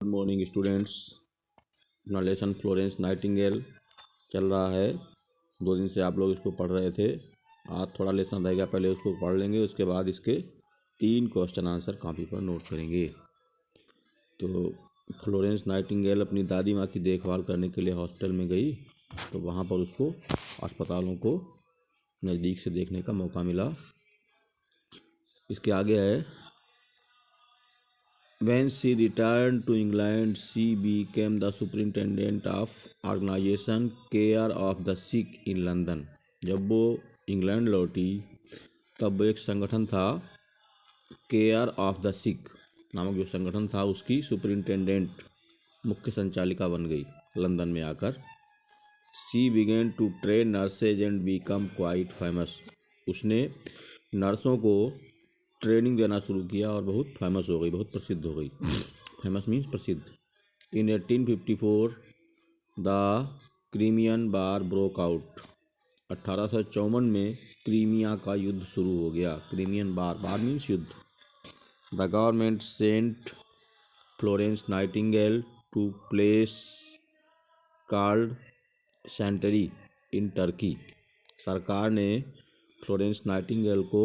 Good morning students. अपना lesson Florence Nightingale चल रहा है। 2 दिन से आप लोग इसको पढ़ रहे थे। आज थोड़ा लेसन रह गया, पहले उसको पढ़ लेंगे, उसके बाद इसके 3 क्वेश्चन आंसर कॉपी पर नोट करेंगे। तो फ्लोरेंस नाइटिंगेल अपनी दादी माँ की देखभाल करने के लिए हॉस्पिटल में गई, तो वहाँ पर उसको अस्पतालों को नज़दीक से देखने का मौका मिला। इसके आगे है, When she returned to England, she became the superintendent of organization Care of the Sick in London. जब वो इंग्लैंड लौटी तब वो एक संगठन था केयर ऑफ द सिक नामक जो संगठन था, उसकी सुपरिंटेंडेंट मुख्य संचालिका बन गई लंदन में आकर। She began to train nurses and become quite famous. उसने नर्सों को ट्रेनिंग देना शुरू किया और बहुत फेमस हो गई, बहुत प्रसिद्ध हो गई। फेमस मीन्स प्रसिद्ध। In 1854 the Crimean war broke out. 1854 में क्रीमिया का युद्ध शुरू हो गया। क्रीमियन वार, वार मीन्स युद्ध। The government sent Florence Nightingale to place called Scutari in Turkey. सरकार ने फ्लोरेंस नाइटिंगेल को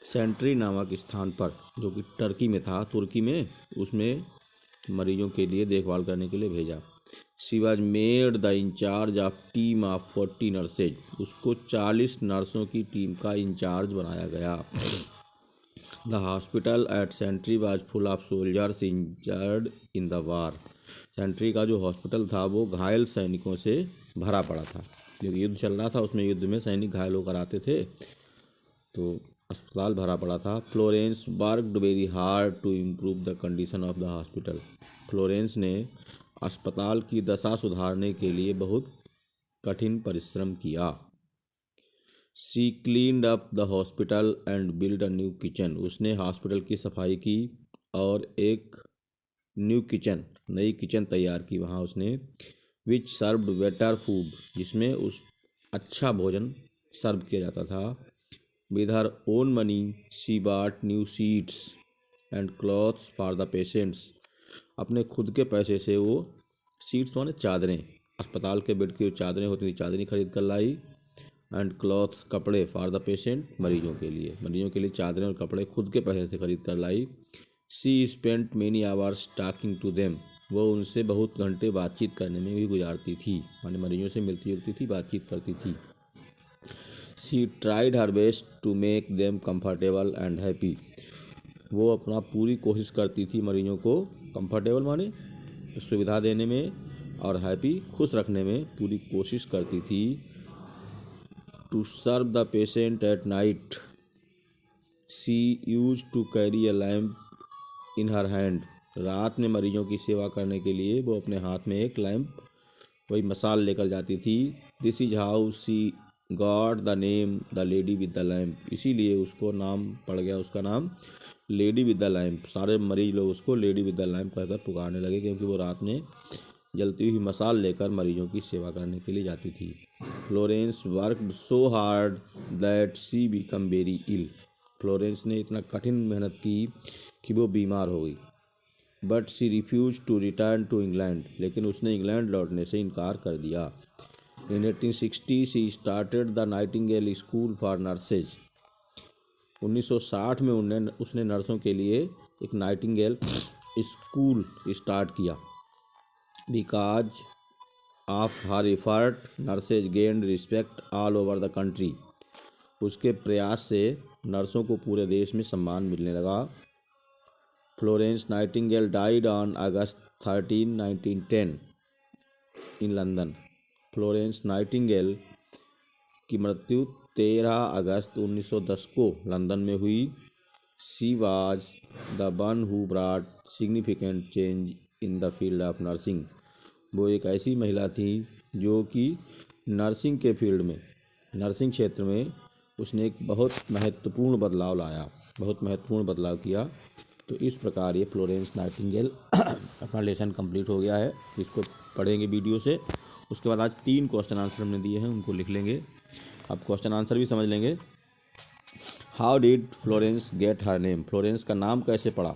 सेंट्री नामक स्थान पर, जो कि टर्की में था, तुर्की में, उसमें मरीजों के लिए देखभाल करने के लिए भेजा। She was made the in charge of team of 40 nurses. उसको 40 नर्सों की टीम का इंचार्ज बनाया गया। The hospital at Scutari was full of soldiers injured in the war. Scutari का जो हॉस्पिटल था वो घायल सैनिकों से भरा पड़ा था, क्योंकि युद्ध चल रहा था, उसमें युद्ध में सैनिक घायल होकर आते थे, तो अस्पताल भरा पड़ा था। Florence worked very hard to improve the condition of the hospital. Florence ने अस्पताल की दशा सुधारने के लिए बहुत कठिन परिश्रम किया। She cleaned up the hospital and build a new kitchen. उसने हॉस्पिटल की सफाई की और एक न्यू किचन, नई किचन तैयार की वहाँ उसने। विच सर्व्ड बेटर फूड, जिसमें उस अच्छा भोजन सर्व किया जाता था। With her own money, she bought new seats and clothes for the patients. अपने खुद के पैसे से वो सीट्स माने चादरें, अस्पताल के बेड की जो चादरें होती थी, चादरें खरीद कर लाई। एंड क्लॉथ्स, कपड़े, फॉर द पेशेंट, मरीजों के लिए चादरें और कपड़े खुद के पैसे से खरीद कर लाई। She spent many hours talking to them. वो उनसे बहुत घंटे बातचीत करने में भी गुजारती थी, माने मरीजों से मिलती जुलती थी, बातचीत करती थी। She tried her best to make them comfortable and happy. वो अपना पूरी कोशिश करती थी मरीजों को कंफर्टेबल माने सुविधा देने में, और हैप्पी खुश रखने में पूरी कोशिश करती थी। To serve the patient at night she use to carry a lamp in her hand. रात में मरीजों की सेवा करने के लिए वो अपने हाथ में एक लैम्प, वही मसाल लेकर जाती थी। This is how she God the name the lady with the lamp. इसीलिए उसको नाम पड़ गया, उसका नाम लेडी विद द लैम्प। सारे मरीज लोग उसको लेडी विद द लैम्प कहकर पुकारने लगे, क्योंकि वो रात में जलती हुई मसाल लेकर मरीजों की सेवा करने के लिए जाती थी। Florence worked so hard that she become very ill. Florence ने इतना कठिन मेहनत की कि वो बीमार हो गई। But she refuse to return to England. लेकिन उसने इंग्लैंड लौटने से इनकार कर दिया। In 1860 she started the Nightingale School for Nurses. 1960 में उसने नर्सों के लिए एक नाइटिंगेल स्कूल स्टार्ट किया। Because of her effort nurses gained respect all over the country. उसके प्रयास से नर्सों को पूरे देश में सम्मान मिलने लगा। Florence Nightingale died on August 13, 1910 in London. Florence Nightingale की मृत्यु 13 अगस्त 1910 को लंदन में हुई। She was the one who brought significant change in the field of nursing. वो एक ऐसी महिला थी जो कि नर्सिंग के फील्ड में, नर्सिंग क्षेत्र में उसने एक बहुत महत्वपूर्ण बदलाव लाया, बहुत महत्वपूर्ण बदलाव किया। तो इस प्रकार ये फ्लोरेंस नाइटिंगेल अपना लेसन कंप्लीट हो गया है। इसको पढ़ेंगे वीडियो से। उसके बाद आज 3 क्वेश्चन आंसर हमने दिए हैं, उनको लिख लेंगे। अब क्वेश्चन आंसर भी समझ लेंगे। How did Florence get her name. Florence का नाम कैसे पड़ा।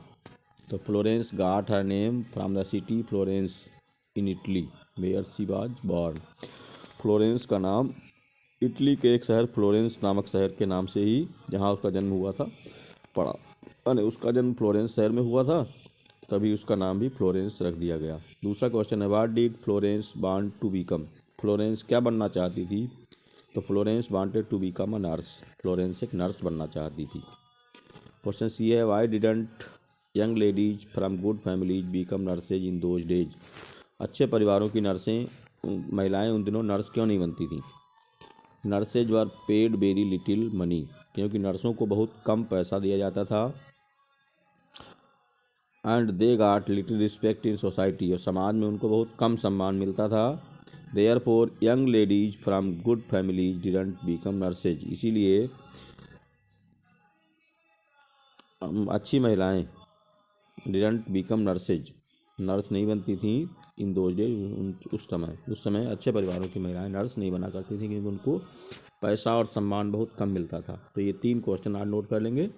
तो Florence got her name from the city Florence in Italy where she was born. Florence का नाम इटली के एक शहर फ्लोरेंस नामक शहर के नाम से ही, जहाँ उसका जन्म हुआ था, पड़ा। अरे उसका जन्म फ्लोरेंस शहर में हुआ था, तभी उसका नाम भी फ्लोरेंस रख दिया गया। दूसरा क्वेश्चन है, what did Florence want to become. Florence क्या बनना चाहती थी। तो Florence wanted to become a nurse. Florence एक नर्स बनना चाहती थी। क्वेश्चन सी है, why didn't young ladies from good families become nurses in those days. अच्छे परिवारों की महिलाएं उन दिनों नर्स क्यों नहीं बनती थी। Nurses were paid very little money, क्योंकि नर्सों को बहुत कम पैसा दिया जाता था। And they got little respect in society, और समाज में उनको बहुत कम सम्मान मिलता था। Therefore young ladies from good families didn't become nurses, इसीलिए अच्छी महिलाएं डिडंट बिकम नर्सेज, नर्स नहीं बनती थी इन दोज डेज, उस समय अच्छे परिवारों की महिलाएं नर्स नहीं बना करती थी, क्योंकि उनको पैसा और सम्मान बहुत कम मिलता था। तो ये 3 क्वेश्चन आज नोट कर लेंगे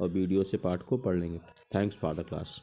और वीडियो से पाठ को पढ़ लेंगे। Thanks for the class.